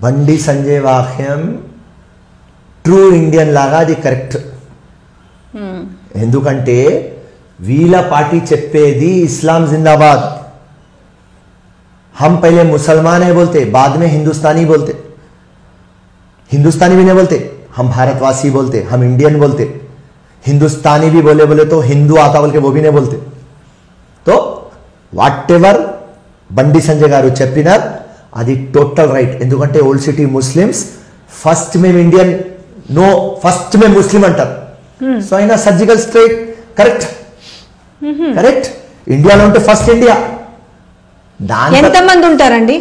బండి సంజయ్ వాక్యం true Indian లాగా అది కరెక్ట్. ఎందుకంటే వీళ్ళ పార్టీ చెప్పేది इस्लाम जिंदाबाद, हम पहले मुसलमान है बोलते, बाद में हिंदुस्तानी बोलते, हिंदुस्तानी भी नहीं बोलते, हम भारतवासी बोलते, हम इंडियन बोलते, हिंदुस्तानी भी बोले तो हिंदू आता बोल के वो भी नहीं बोलते. तो वाट एवर బండి సంజయ్ గారు చెప్పినారు అది టోటల్ రైట్. ఎందుకంటే ఓల్డ్ సిటీ ముస్లిమ్స్ ఫస్ట్ మేము ఇండియన్, నో ఫస్ట్ మేము ముస్లిం అంటారు. సో అయినా సర్జికల్ స్ట్రైక్ కరెక్ట్, కరెక్ట్. ఇండియాలో ఉంటే ఫస్ట్ ఇండియా. ఎంతమంది ఉంటారండి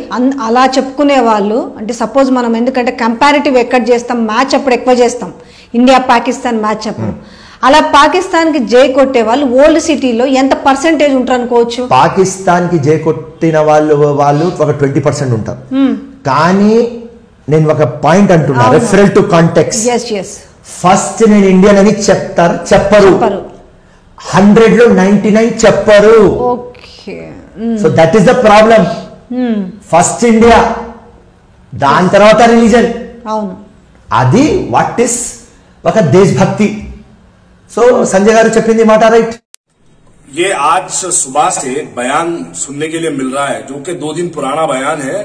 అలా చెప్పుకునే వాళ్ళు? అంటే సపోజ్ మనం ఎందుకంటే కంపారిటివ్ ఎక్కడ చేస్తాం, మ్యాచ్ అప్పుడు ఎక్కువ చేస్తాం, ఇండియా పాకిస్తాన్ మ్యాచ్ అప్పుడు. అలా పాకిస్తాన్ కి జై కొట్టే వాళ్ళు ఓల్డ్ సిటీలో ఎంత పర్సెంటేజ్ ఉంటారు అనుకోవచ్చు? పాకిస్తాన్ కి జై కొట్టిన వాళ్ళు ఒక 20% ఉంటారు. కానీ నేను ఒక పాయింట్ అంటున్నా, రెఫరల్ టు కాంటెక్స్ట్. ఫస్ట్ నేను ఇండియన్ అని చెప్తారు, చెప్పరు. 100 లో 99 చెప్పరు. So that is the problem. First India, దాని తర్వాత రిలీజన్. అది వాట్ ఇస్ ఒక దేశభక్తి. సో సంజయ్ గారు చెప్పింది మాట రైట్. ये आज सुबह से एक बयान सुनने के लिए मिल रहा है जो कि 2 दिन पुराना बयान है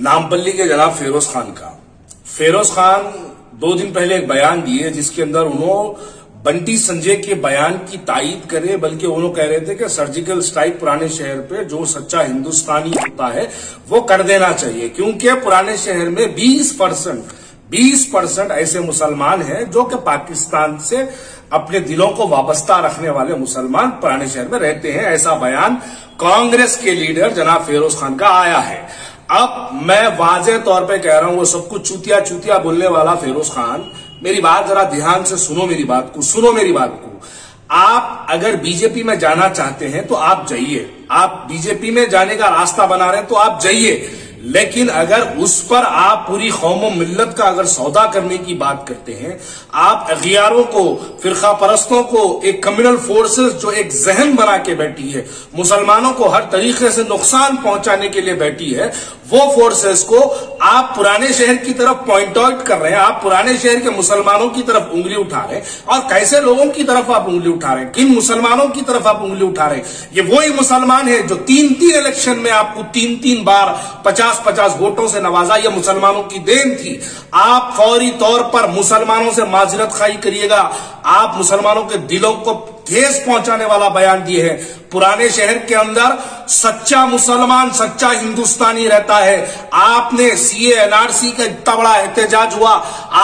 नामपल्ली के जनाब फेरोज खान का. फेरोज खान 2 दिन पहले एक बयान दिए जिसके अंदर उन्होंने बंटी संजय के बयान की तायीद करे, बल्कि उन्होंने कह रहे थे कि सर्जिकल स्ट्राइक पुराने शहर पे जो सच्चा हिंदुस्तानी होता है वो कर देना चाहिए, क्योंकि पुराने शहर में 20% ऐसे मुसलमान हैं जो कि पाकिस्तान से अपने दिलों को वाबस्ता रखने वाले मुसलमान पुराने शहर में रहते हैं. ऐसा बयान कांग्रेस के लीडर जनाब फेरोज खान का आया है. अब मैं वाज़ेह तौर पे कह रहा हूं, वो सब कुछ चूतिया बोलने वाला फेरोज खान, मेरी बात जरा ध्यान से सुनो, मेरी बात को. आप अगर बीजेपी में जाना चाहते हैं तो आप जाइए, आप बीजेपी में जाने का रास्ता बना रहे हैं तो आप जाइए, लेकिन अगर उस पर आप पूरी कौम व मिल्लत का अगर सौदा करने की बात करते हैं, आप अगियारों को, फिरका परस्तों को, एक कम्युनल फोर्सेस जो एक जहन बना के बैठी है, मुसलमानों को हर तरीके से नुकसान पहुंचाने के लिए बैठी है, वो फोर्सेस को आप पुराने शहर की तरफ पॉइंट आउट कर रहे हैं, आप पुराने शहर के मुसलमानों की तरफ उंगली उठा रहे हैं. और कैसे लोगों की तरफ आप उंगली उठा रहे हैं, किन मुसलमानों की तरफ आप उंगली उठा रहे हैं? ये वही मुसलमान है जो 3 इलेक्शन में आपको 3 बार 50 वोटों से नवाजा. ये मुसलमानों की देन थी. आप फौरी तौर पर मुसलमानों से माजरत खाई करिएगा. आप मुसलमानों के दिलों को ठेस पहुंचाने वाला बयान दिए हैं. पुराने शहर के अंदर सच्चा मुसलमान, सच्चा हिंदुस्तानी रहता है. आपने सीए एनआरसी का इतना बड़ा एहतजाज हुआ,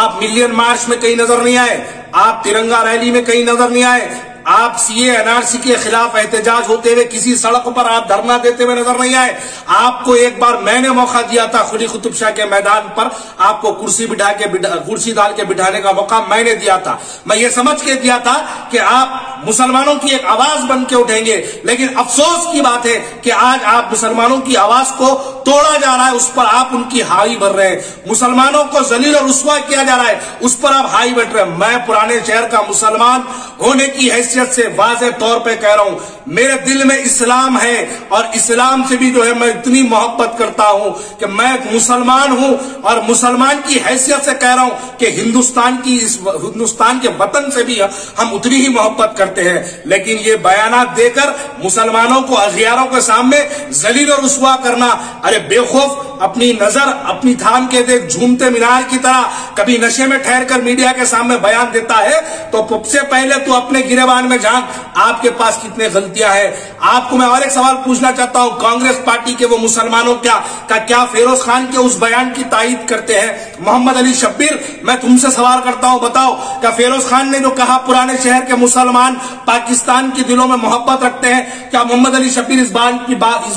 आप मिलियन मार्च में कहीं नजर नहीं आए, आप तिरंगा रैली में कहीं नजर नहीं आए, आप सीए एनआरसी के खिलाफ एहतजाज होते हुए किसी सड़क पर आप धरना देते हुए नजर नहीं आए. आपको एक बार मैंने मौका दिया था खुली कुतुब शाह के मैदान पर, आपको कुर्सी डाल के बिठाने का मौका मैंने दिया था. मैं ये समझ के दिया था कि आप मुसलमानों की एक आवाज बन के उठेंगे, लेकिन अफसोस की बात है कि आज आप मुसलमानों की आवाज को तोड़ा जा रहा है, उस पर आप उनकी हावी भर रहे हैं. मुसलमानों को जलील और रुस्वा किया जा रहा है, उस पर आप हावी बैठ रहे हैं. मैं पुराने शहर का मुसलमान होने की हैसियत से वाज़ेह तौर पे कह रहा हूं, मेरे दिल में इस्लाम है और इस्लाम से भी जो है मैं इतनी मोहब्बत करता हूं कि मैं मुसलमान हूं, और मुसलमान की हैसियत से कह रहा हूं कि हिंदुस्तान के वतन से भी हम उतनी ही मोहब्बत करते हैं. लेकिन ये बयानात देकर मुसलमानों को अगियारों के सामने जलील और रुस्वा करना, अरे बेखौफ अपनी नजर अपनी थाम के देख, झूमते मीनार की तरह कभी नशे में ठहर कर मीडिया के सामने बयान देता है तो सबसे पहले तो अपने गिरेबान में झांक, आपके पास कितने गलतियां हैं. आपको मैं और एक सवाल पूछना चाहता हूं, कांग्रेस पार्टी के वो मुसलमानों क्या फेरोज खान के उस बयान की तायीद करते हैं? मोहम्मद अली शब्बीर, मैं तुमसे सवाल करता हूं, बताओ क्या फेरोज खान ने जो कहा पुराने शहर के मुसलमान पाकिस्तान के दिलों में मोहब्बत रखते हैं, क्या मोहम्मद अली शब्बीर इस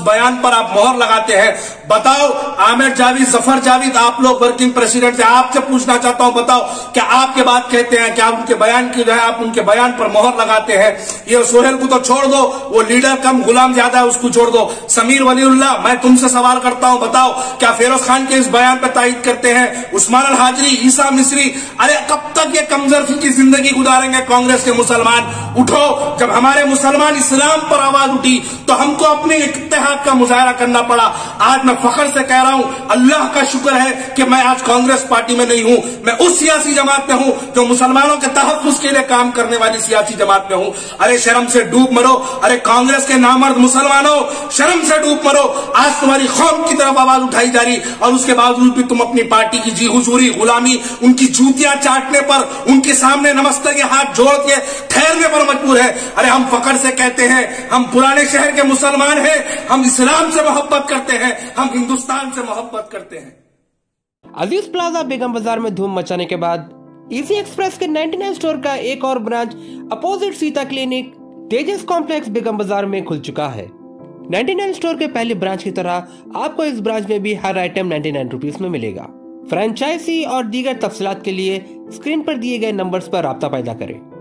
बयान पर आप मोहर लगाते हैं? बताओ. आमिर जावेद, जफर जावेद, आप लोग वर्किंग प्रेसिडेंट से आपसे पूछना चाहता हूं, बताओ क्या आपके बात कहते हैं, क्या उनके बयान की जो है आप उनके बयान पर मोहर लगाते हैं? ये सोहेल को तो छोड़ दो, वो लीडर कम गुलाम ज्यादा है, उसको छोड़ दो. समीर वलीउल्लाह, मैं तुमसे सवाल करता हूं, बताओ क्या फेरोज खान के इस बयान पर तायीद करते हैं? उस्मान अल हाजरी, ईसा मिस्री, अरे कब तक ये कमजोरी की जिंदगी गुजारेंगे कांग्रेस के मुसलमान? उठो. जब हमारे मुसलमान इस्लाम पर आवाज उठी तो हमको अपने इत्तेहाद का मुजाहरा करना पड़ा. आज मैं फख्र से कह रहा हूं, अल्लाह का शुक्र है कि मैं आज कांग्रेस पार्टी में नहीं हूं। मैं उस सियासी जमात में हूं जो मुसलमानों के तहफ्फुज के लिए काम करने वाली सियासी जमात में हूं। अरे शर्म से डूब मरो। अरे कांग्रेस के नामर्द मुसलमानों, शर्म से डूब मरो। आज तुम्हारी कौम की तरफ आवाज उठाई जा रही और उसके बावजूद भी तुम अपनी पार्टी की जी हुजूरी, गुलामी, उनकी जूतियां चाटने पर, उनके सामने नमस्ते के हाथ जोड़ के ठहरने पर मजबूर है। अरे हम फखर से कहते हैं, हम पुराने शहर के मुसलमान हैं, हम इस्लाम से मोहब्बत करते हैं, हम हिंदुस्तान से मोहब्बत करते हैं। अजीज प्लाजा बेगम बाजार में धूम मचाने के बाद इजी एक्सप्रेस के 99 स्टोर का एक और ब्रांच अपोजिट सीता क्लिनिक तेजस कॉम्प्लेक्स बेगम बाजार में खुल चुका है। 99 स्टोर के पहले ब्रांच की तरह आपको इस ब्रांच में भी हर आइटम 99 रुपीस में मिलेगा। फ्रेंचाइजी और दीगर तफसीलात के लिए स्क्रीन पर दिए गए नंबर्स पर राब्ता पैदा करें।